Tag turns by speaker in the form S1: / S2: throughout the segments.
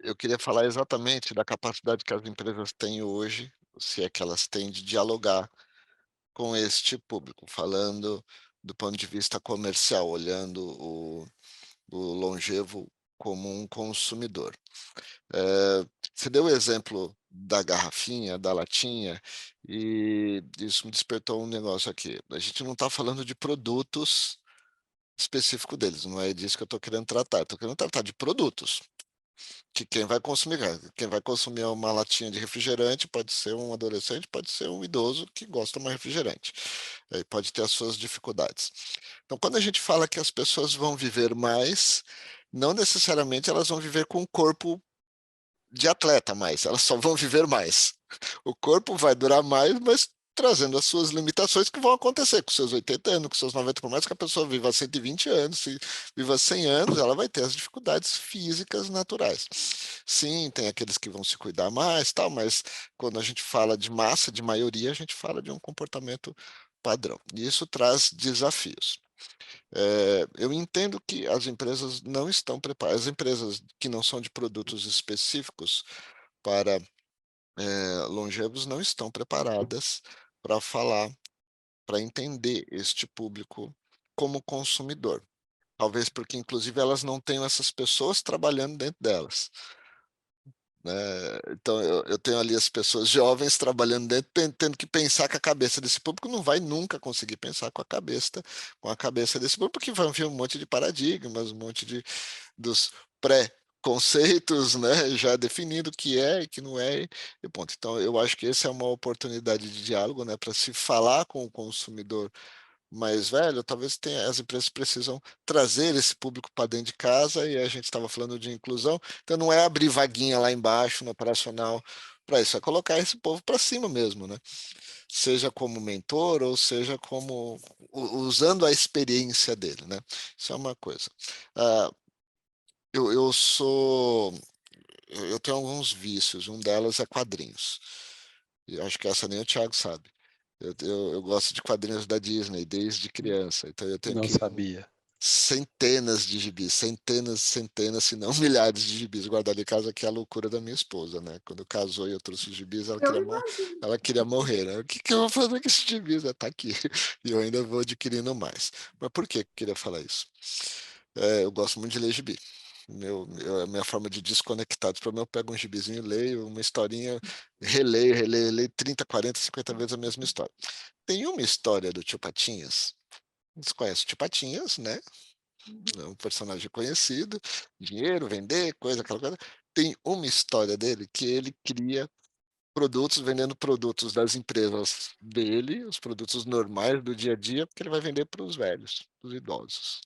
S1: Eu queria falar exatamente da capacidade que as empresas têm hoje, se é que elas têm, de dialogar com este público, falando do ponto de vista comercial, olhando o longevo como um consumidor. Você deu o exemplo da garrafinha, da latinha, e isso me despertou um negócio aqui. A gente não está falando de produtos específico deles, não é disso que eu estou querendo tratar. Estou querendo tratar de produtos, que quem vai consumir uma latinha de refrigerante pode ser um adolescente, pode ser um idoso que gosta de uma refrigerante. Aí pode ter as suas dificuldades. Então, quando a gente fala que as pessoas vão viver mais, não necessariamente elas vão viver com o corpo de atleta mais, elas só vão viver mais. O corpo vai durar mais, mas trazendo as suas limitações que vão acontecer com seus 80 anos, com seus 90, por mais que a pessoa viva 120 anos, se viva 100 anos, ela vai ter as dificuldades físicas naturais. Sim, tem aqueles que vão se cuidar mais, tal, mas quando a gente fala de massa, de maioria, a gente fala de um comportamento padrão. E isso traz desafios. Eu entendo que as empresas não estão preparadas, as empresas que não são de produtos específicos para longevos não estão preparadas para falar, para entender este público como consumidor. Talvez porque, inclusive, elas não tenham essas pessoas trabalhando dentro delas, né? Então, eu tenho ali as pessoas jovens trabalhando dentro, tendo que pensar com a cabeça desse público, não vai nunca conseguir pensar com a cabeça desse público, porque vai vir um monte de paradigmas, um monte de dos pré-conceitos, né, já definindo o que é e que não é, e ponto. Então, eu acho que essa é uma oportunidade de diálogo, né, para se falar com o consumidor mais velho. Talvez as empresas precisam trazer esse público para dentro de casa, e a gente estava falando de inclusão, então não é abrir vaguinha lá embaixo no operacional para isso, é colocar esse povo para cima mesmo, né? Seja como mentor ou seja como usando a experiência dele, né? Isso é uma coisa. Ah, eu sou eu tenho alguns vícios, um delas é quadrinhos. E acho que essa nem o Thiago sabe. Eu gosto de quadrinhos da Disney desde criança, então eu tenho
S2: Não
S1: que
S2: sabia.
S1: centenas de gibis, centenas, centenas, se não milhares de gibis guardados em casa, que é a loucura da minha esposa, né? Quando casou e eu trouxe os gibis,
S3: Eu imagino.
S1: ela queria morrer, né? O que que eu vou fazer com esses gibis? Tá aqui. E eu ainda vou adquirindo mais. Mas por que eu queria falar isso? Eu gosto muito de ler gibi. A minha forma de desconectar. Para mim, eu pego um gibizinho, leio uma historinha, releio, releio, releio 30, 40, 50 vezes a mesma história. Tem uma história do Tio Patinhas. Você conhece o Tio Patinhas, né? É um personagem conhecido, dinheiro, vender, coisa, aquela coisa. Tem uma história dele que ele cria produtos, vendendo produtos das empresas dele, os produtos normais do dia a dia, porque ele vai vender para os velhos, para os idosos,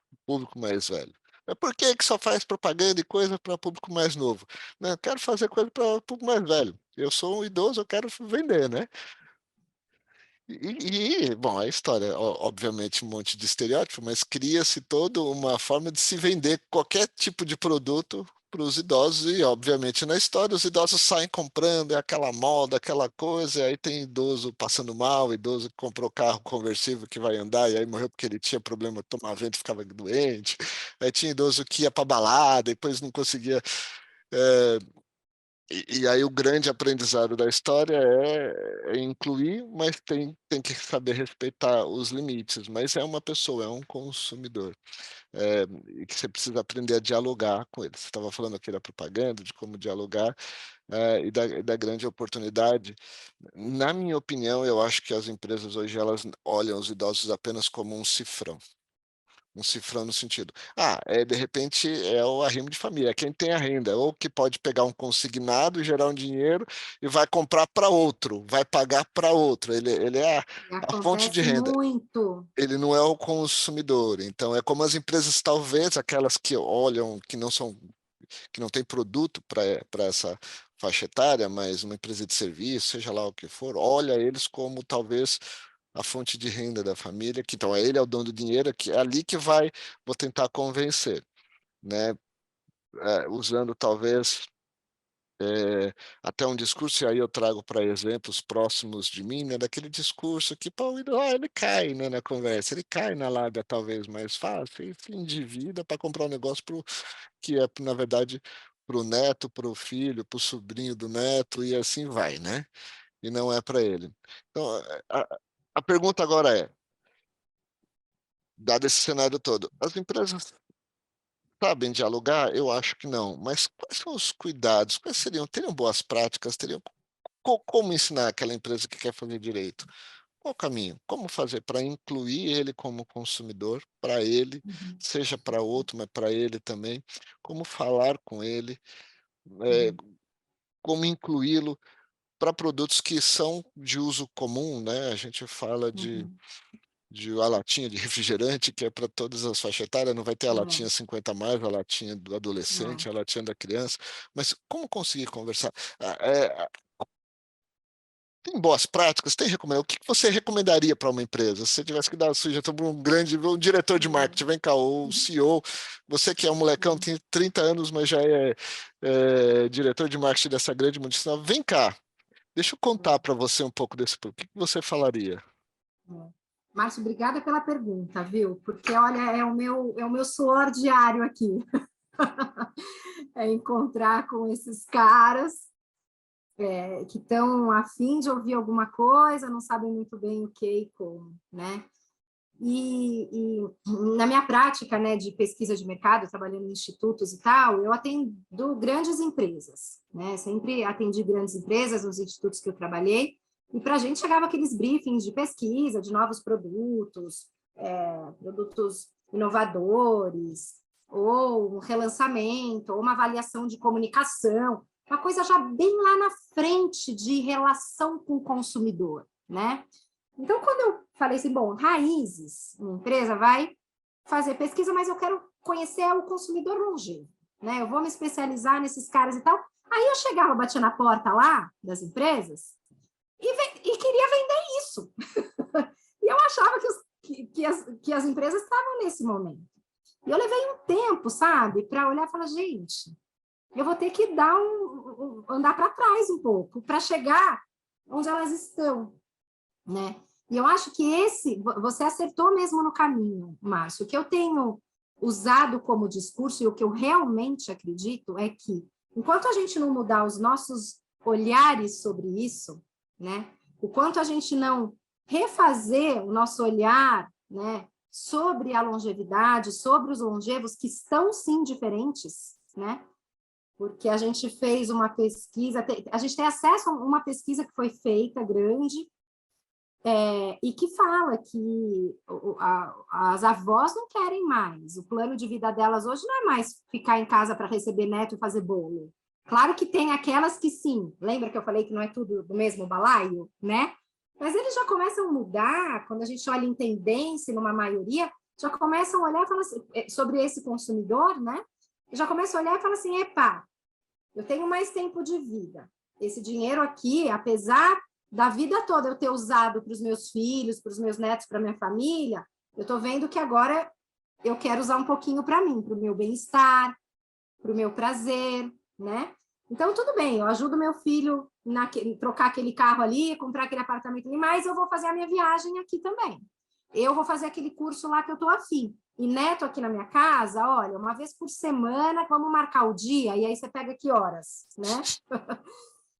S1: o público mais velho. Mas por que que só faz propaganda e coisa para público mais novo? Não, eu quero fazer coisa para público mais velho. Eu sou um idoso, eu quero vender, né? Bom, a história, obviamente, um monte de estereótipo, mas cria-se toda uma forma de se vender qualquer tipo de produto para os idosos, e, obviamente, na história, os idosos saem comprando, é aquela moda, aquela coisa, e aí tem idoso passando mal, idoso que comprou carro conversível que vai andar, e aí morreu porque ele tinha problema de tomar vento e ficava doente, aí tinha idoso que ia para balada, depois não conseguia. eh, e aí o grande aprendizado da história é incluir, mas tem que saber respeitar os limites. Mas é uma pessoa, é um consumidor, e que você precisa aprender a dialogar com ele. Você estava falando aqui da propaganda, de como dialogar, e da grande oportunidade. Na minha opinião, eu acho que as empresas hoje elas olham os idosos apenas como um cifrão. Um cifrão no sentido, de repente é o arrimo de família, é quem tem a renda, ou que pode pegar um consignado, gerar um dinheiro e vai comprar para outro, vai pagar para outro, ele é a fonte de
S3: Acontece
S1: renda,
S3: muito.
S1: ele não é o consumidor. Então é como as empresas, talvez aquelas que olham, que não tem produto para essa faixa etária, mas uma empresa de serviço, seja lá o que for, olha eles como talvez a fonte de renda da família, que então ele é o dono do dinheiro, que é ali que vou tentar convencer, né? Usando talvez até um discurso, e aí eu trago para exemplos próximos de mim, né, daquele discurso que, pô, ele cai, né, na conversa, ele cai na lábia talvez mais fácil e se endivida para comprar um negócio que é, na verdade, para o neto, para o filho, para o sobrinho do neto e assim vai, né, e não é para ele. Então, a pergunta agora é, dado esse cenário todo, as empresas sabem dialogar? Eu acho que não, mas quais são os cuidados? Quais teriam boas práticas? Teriam como ensinar aquela empresa que quer fazer direito? Qual o caminho? Como fazer para incluir ele como consumidor, para ele,
S2: Uhum,
S1: seja para outro, mas para ele também? Como falar com ele? Eh,
S2: uhum,
S1: como incluí-lo para produtos que são de uso comum, né? A gente fala
S2: uhum.
S1: de a latinha de refrigerante, que é para todas as faixas etárias, não vai ter a
S2: É,
S1: latinha 50 mais, a latinha do
S2: é.
S1: adolescente, a latinha da criança, mas como conseguir conversar? Tem boas práticas? O que que você recomendaria para uma empresa? Se você tivesse que dar uma sugestão para um diretor de
S2: Hum,
S1: marketing, vem cá, ou o CEO, você que é um molecão,
S2: hum,
S1: tem 30 anos, mas já diretor de marketing dessa grande multinacional, vem cá, deixa eu contar
S2: hum,
S1: para você um pouco desse, o que que você falaria?
S2: é. Márcio, obrigada pela pergunta, viu? Porque, olha, é o meu suor diário aqui. É encontrar com esses caras que estão a fim de ouvir alguma coisa, não sabem muito bem o que e como, né? E na minha prática, né, de pesquisa de mercado, trabalhando em institutos e tal, eu atendo grandes empresas, né? Sempre atendi grandes empresas nos institutos que eu trabalhei, e para a gente chegava aqueles briefings de pesquisa, de novos produtos, produtos inovadores, ou um relançamento, ou uma avaliação de comunicação, uma coisa já bem lá na frente de relação com o consumidor, né? Então, quando eu falei assim, bom, raízes, uma empresa vai fazer pesquisa, mas eu quero conhecer o consumidor longevo, né? Eu vou me especializar nesses caras e tal. Aí eu chegava, batia na porta lá das empresas e queria vender isso. E eu achava que as empresas estavam nesse momento. E eu levei um tempo, sabe, para olhar e falar, gente, eu vou ter que andar para trás um pouco para chegar onde elas estão, né? E eu acho que você acertou mesmo no caminho, Márcio. O que eu tenho usado como discurso e o que eu realmente acredito é que, enquanto a gente não mudar os nossos olhares sobre isso, né? O quanto a gente não refazer o nosso olhar, né, sobre a longevidade, sobre os longevos que estão sim diferentes, né? Porque a gente fez uma pesquisa, a gente tem acesso a uma pesquisa que foi feita grande, e que fala que as avós não querem mais. O plano de vida delas hoje não é mais ficar em casa para receber neto e fazer bolo. Claro que tem aquelas que sim. Lembra que eu falei que não é tudo do mesmo balaio, né? Mas eles já começam a mudar, quando a gente olha em tendência, numa maioria, já começam a olhar e falam assim, sobre esse consumidor, né? Já começam a olhar e falam assim, epa, eu tenho mais tempo de vida. Esse dinheiro aqui, apesar da vida toda eu ter usado para os meus filhos, para os meus netos, para minha família, eu estou vendo que agora eu quero usar um pouquinho para mim, para o meu bem-estar, para o meu prazer, né? Então, tudo bem, eu ajudo meu filho trocar aquele carro ali, comprar aquele apartamento ali, mas eu vou fazer a minha viagem aqui também. Eu vou fazer aquele curso lá que eu estou afim. E neto aqui na minha casa, olha, uma vez por semana, vamos marcar o dia, e aí você pega que horas, né?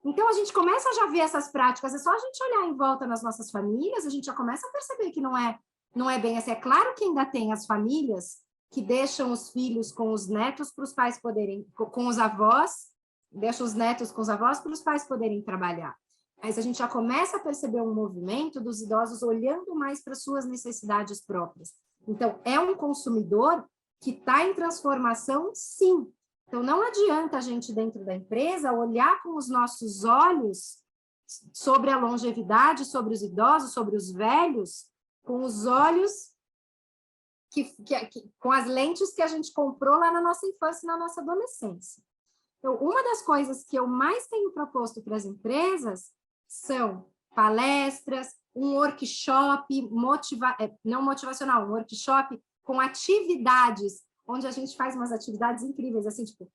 S2: Então, a gente começa a já ver essas práticas, é só a gente olhar em volta nas nossas famílias, a gente já começa a perceber que não é bem assim. É claro que ainda tem as famílias que deixam os filhos com os netos para os pais poderem, com os avós, deixam os netos com os avós para os pais poderem trabalhar. Mas a gente já começa a perceber um movimento dos idosos olhando mais para suas necessidades próprias. Então, é um consumidor que está em transformação, sim. Então, não adianta a gente, dentro da empresa, olhar com os nossos olhos sobre a longevidade, sobre os idosos, sobre os velhos, com os olhos com as lentes que a gente comprou lá na nossa infância e na nossa adolescência. Então, uma das coisas que eu mais tenho proposto para as empresas são palestras, um workshop não motivacional, um workshop com atividades, onde a gente faz umas atividades incríveis, assim, tipo,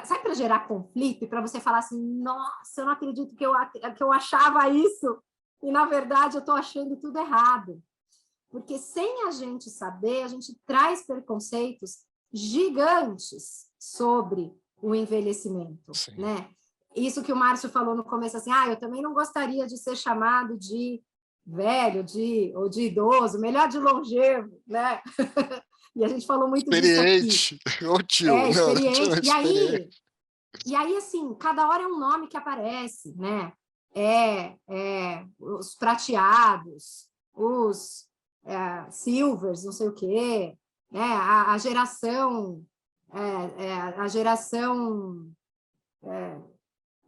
S2: sabe, para gerar conflito e para você falar assim, nossa, eu não acredito que eu achava isso, e na verdade eu estou achando tudo errado. Porque sem a gente saber, a gente traz preconceitos gigantes sobre o envelhecimento,
S1: Sim.
S2: né? Isso que o Márcio falou no começo, assim, eu também não gostaria de ser chamado de velho, ou de idoso, melhor de longevo, né? E a gente falou muito disso aqui.
S1: Experiente, ô tio, não, não chama
S2: Experiente.
S1: de experiente.
S2: E aí, assim, cada hora é um nome que aparece, né? Os prateados, os silvers, não sei o quê, né? A geração,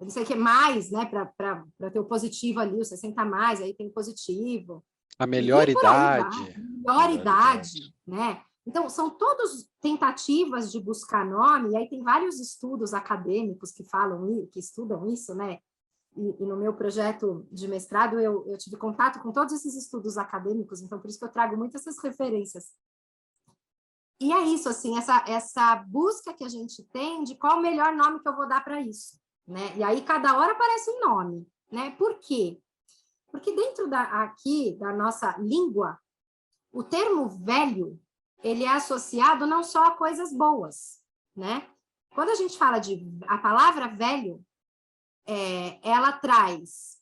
S2: não sei o que mais, né? Para ter o positivo ali, o 60 mais, aí tem o positivo.
S3: A
S2: E
S3: melhor
S2: por aí vai,
S3: idade.
S2: melhor idade, né? Então, são todas tentativas de buscar nome, e aí tem vários estudos acadêmicos que falam, que estudam isso, né? E no meu projeto de mestrado, eu tive contato com todos esses estudos acadêmicos, então por isso que eu trago muitas essas referências. E é isso, assim, essa busca que a gente tem de qual o melhor nome que eu vou dar para isso, né? E aí cada hora aparece um nome, né? Por quê? Porque dentro aqui da nossa língua, o termo velho, ele é associado não só a coisas boas, né? Quando a gente fala a palavra velho, ela traz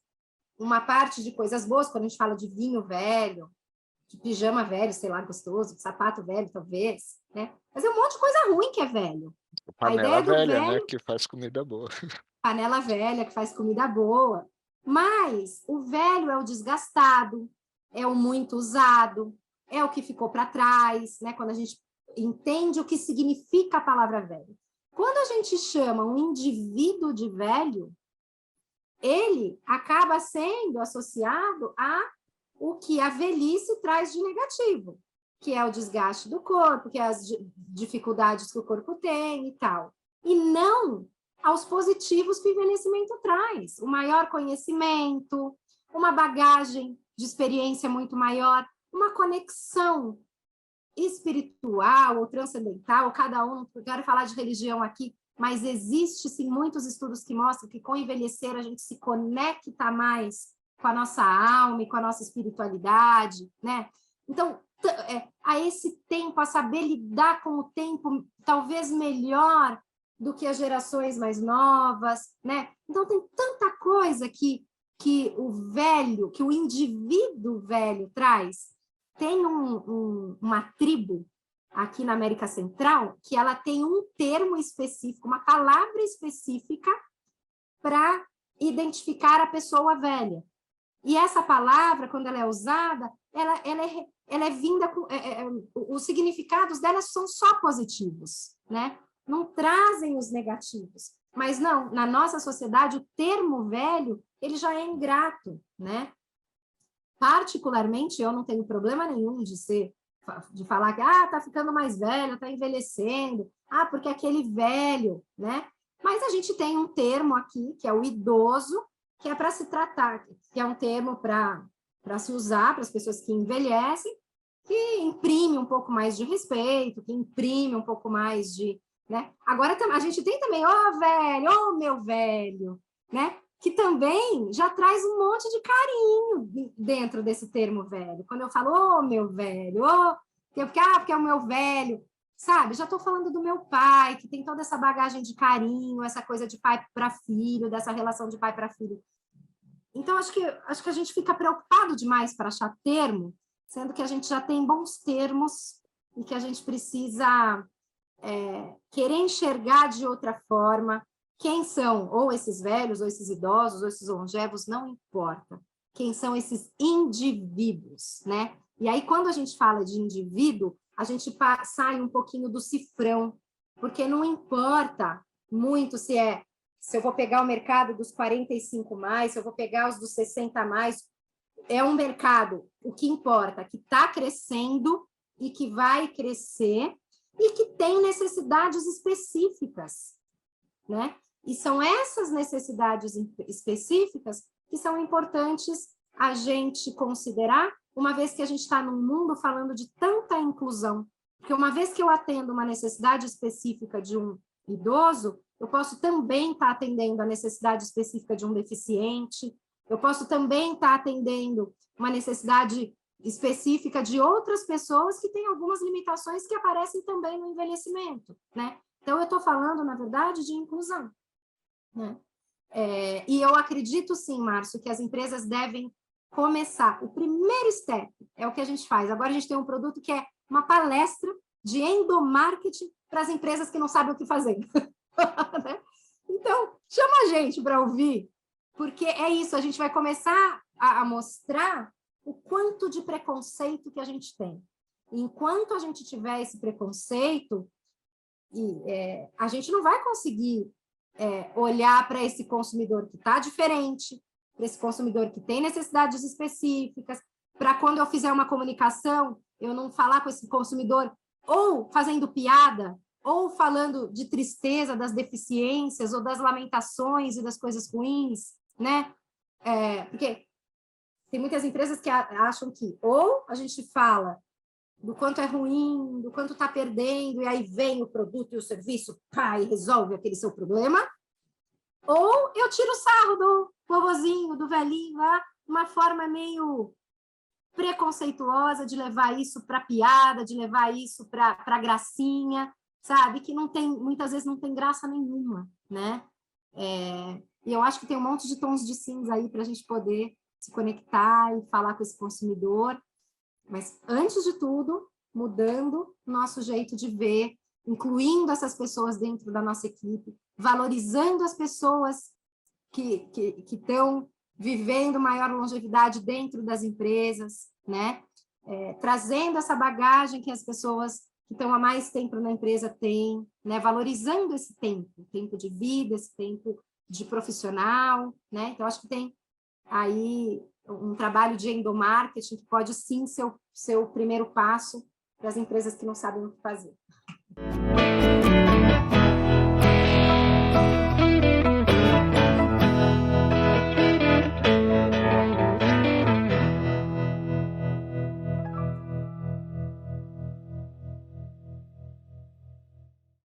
S2: uma parte de coisas boas, quando a gente fala de vinho velho, de pijama velho, sei lá, gostoso, de sapato velho, talvez, né? Mas é um monte de coisa ruim que é velho. A
S1: Panela
S2: ideia do
S1: velha, né,
S2: velho,
S1: que faz comida boa.
S2: panela velha, que faz comida boa. Mas o velho é o desgastado, é o muito usado, é o que ficou para trás, né? Quando a gente entende o que significa a palavra velho. Quando a gente chama um indivíduo de velho, ele acaba sendo associado a o que a velhice traz de negativo, que é o desgaste do corpo, que é as dificuldades que o corpo tem e tal. E não aos positivos que o envelhecimento traz, o maior conhecimento, uma bagagem de experiência muito maior, uma conexão espiritual ou transcendental, cada um, eu quero falar de religião aqui, mas existe sim muitos estudos que mostram que com o envelhecer a gente se conecta mais com a nossa alma e com a nossa espiritualidade, né? Então, a esse tempo, a saber lidar com o tempo talvez melhor do que as gerações mais novas, né? Então, tem tanta coisa que o velho, que o indivíduo velho traz. Tem uma tribo aqui na América Central que ela tem um termo específico, uma palavra específica para identificar a pessoa velha. E essa palavra, quando ela é usada, ela é vinda com... os significados dela são só positivos, né? Não trazem os negativos. Mas não, na nossa sociedade, o termo velho, ele já é ingrato, né? Particularmente, eu não tenho problema nenhum de falar que tá ficando mais velho, tá envelhecendo, porque aquele velho, né? Mas a gente tem um termo aqui, que é o idoso, que é para se tratar, que é um termo para se usar para as pessoas que envelhecem, que imprime um pouco mais de respeito, que imprime um pouco mais de... né? Agora, a gente tem também, velho, meu velho, né? Que também já traz um monte de carinho dentro desse termo velho. Quando eu falo, meu velho, porque é o meu velho, sabe? Já estou falando do meu pai, que tem toda essa bagagem de carinho, essa coisa de pai para filho, dessa relação de pai para filho. Então, acho que a gente fica preocupado demais para achar termo, sendo que a gente já tem bons termos e que a gente precisa querer enxergar de outra forma. Quem são, ou esses velhos, ou esses idosos, ou esses longevos, não importa. Quem são esses indivíduos, né? E aí, quando a gente fala de indivíduo, a gente sai um pouquinho do cifrão, porque não importa muito se eu vou pegar o mercado dos 45 mais, se eu vou pegar os dos 60 mais, é um mercado, o que importa, que está crescendo e que vai crescer e que tem necessidades específicas, né? E são essas necessidades específicas que são importantes a gente considerar, uma vez que a gente está num mundo falando de tanta inclusão. Porque uma vez que eu atendo uma necessidade específica de um idoso, eu posso também estar atendendo a necessidade específica de um deficiente, eu posso também estar atendendo uma necessidade específica de outras pessoas que têm algumas limitações que aparecem também no envelhecimento, né? Então, eu estou falando, na verdade, de inclusão, né? E eu acredito, sim, Márcio, que as empresas devem começar. O primeiro step é o que a gente faz. Agora, a gente tem um produto que é uma palestra de endomarketing para as empresas que não sabem o que fazer. Então, chama a gente para ouvir, porque é isso, a gente vai começar a mostrar o quanto de preconceito que a gente tem. E enquanto a gente tiver esse preconceito, a gente não vai conseguir olhar para esse consumidor que está diferente, para esse consumidor que tem necessidades específicas, para quando eu fizer uma comunicação, eu não falar com esse consumidor ou fazendo piada, ou falando de tristeza, das deficiências, ou das lamentações e das coisas ruins, né? Porque tem muitas empresas que acham que ou a gente fala do quanto é ruim, do quanto está perdendo, e aí vem o produto e o serviço, pá, e resolve aquele seu problema, ou eu tiro o sarro do vovozinho, do velhinho, uma forma meio preconceituosa de levar isso para piada, de levar isso para gracinha, sabe? Que não tem, muitas vezes não tem graça nenhuma, né? E eu acho que tem um monte de tons de cinza aí para a gente poder se conectar e falar com esse consumidor, mas antes de tudo, mudando nosso jeito de ver, incluindo essas pessoas dentro da nossa equipe, valorizando as pessoas que estão vivendo maior longevidade dentro das empresas, né? Trazendo essa bagagem que as pessoas que estão há mais tempo na empresa têm, né? Valorizando esse tempo de vida, esse tempo de profissional, né? Então, acho que tem aí um trabalho de endomarketing que pode, sim, ser o primeiro passo para as empresas que não sabem o que fazer.